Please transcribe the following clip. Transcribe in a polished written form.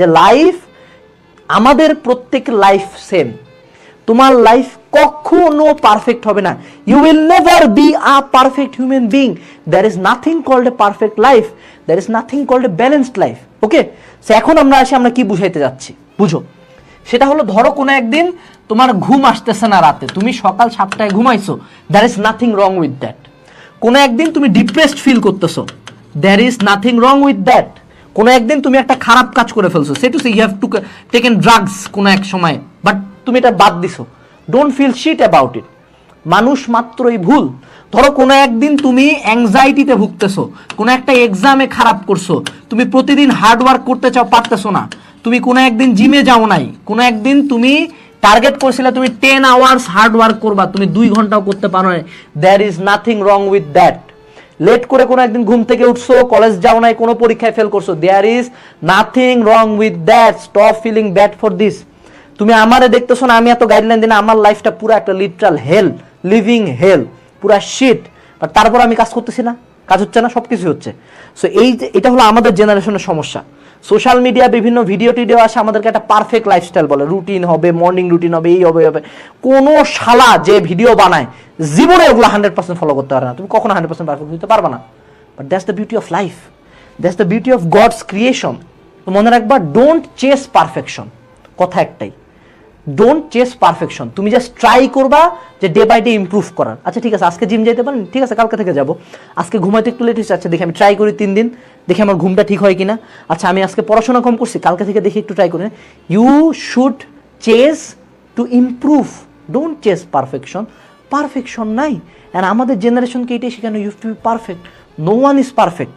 যে লাইফ, আমাদের প্রত্যেকের লাইফ সেম, তোমার লাইফ কখনো পারফেক্ট হবে না। You will never be a perfect human being. There is nothing called a perfect life, there is nothing called a balanced life. Okay, এখন আমরা কি বুঝাইতে যাচ্ছি বুঝো। সেটা হলো, ধরো কোনো একদিন তোমার ঘুম আসতেছে না রাতে, তুমি সকাল 7টায় ঘুমাইছো, there is nothing wrong with that. কোনো একদিন তুমি ডিপ্রেসড ফিল করতেছো, there is nothing wrong with that. কোনো একদিন তুমি একটা খারাপ কাজ করে ফেলছো, say to say you have to taken drugs কোনো এক সময়, বাট তুমি এটা বাদ দিছো, don't feel shit about it. মানুষ মাত্রই ভুল। ধরো কোনো একদিন তুমি অ্যাংজাইটিতে ভুগতেছো, কোনো একটা এক্সামে খারাপ করছো, তুমি প্রতিদিন হার্ড ওয়ার্ক করতে চাও, পারতেছো না, তুমি কোনো একদিন জিমে যাও নাই, কোনো একদিন তুমি টার্গেট করছিলে তুমি 10 আওয়ার্স হার্ড ওয়ার্ক করবা, তুমি 2 ঘন্টাও করতে পারো না, there is nothing wrong with that. Late করে কোনো একদিন ঘুম থেকে উঠছো, কলেজ যাও নাই, কোনো পরীক্ষায় ফেল করছো, there is nothing wrong with that. Stop feeling bad for this. তুমি আমারে দেখতেছো না, আমি এত গাইডলাইন দিই না, আমার লাইফটা পুরো একটা লিটারাল হেল, লিভিং হেল, পুরা শিট, বাট তারপর আমি কাজ করতেছি না, কাজ হচ্ছে না, সবকিছু হচ্ছে। সো এটা হলো আমাদের জেনারেশনের সমস্যা। সোশ্যাল মিডিয়া বিভিন্ন ভিডিও টিডিও আসে, আমাদেরকে একটা পারফেক্ট লাইফস্টাইল বলে, রুটিন হবে, মর্নিং রুটিন হবে, এই হবে হবে। কোনো শালা যে ভিডিও বানায় জীবনে ওগুলো 100% ফলো করতে পারে না, তুমি কখনো 100% পারফেক্ট হতে পারবে না। But that's the beauty of life, that's the beauty of God's creation. তো মনে রাখবা, ডোন্ট চেস পারফেকশন। কথা একটাই, ডোন্ট চেস পারফেকশন। তুমি জাস্ট ট্রাই করবা যে ডে বাই ডে ইমপ্রুভ করার। আচ্ছা ঠিক আছে, আজকে জিম যেতে পারেন, ঠিক আছে কালকে থেকে যাবো। আজকে ঘুমাইতে একটু লেট হচ্ছে, আচ্ছা দেখি আমি ট্রাই করি 3 দিন, দেখি আমার ঘুমটা ঠিক হয় কিনা। আচ্ছা আমি আজকে পড়াশোনা কম করছি, কালকে থেকে দেখি একটু ট্রাই করি। You should chase to improve, don't chase perfection. Perfection নাই, অ্যান্ড আমাদের জেনারেশনকে এটাই শেখানো, you have to be perfect. No one is perfect.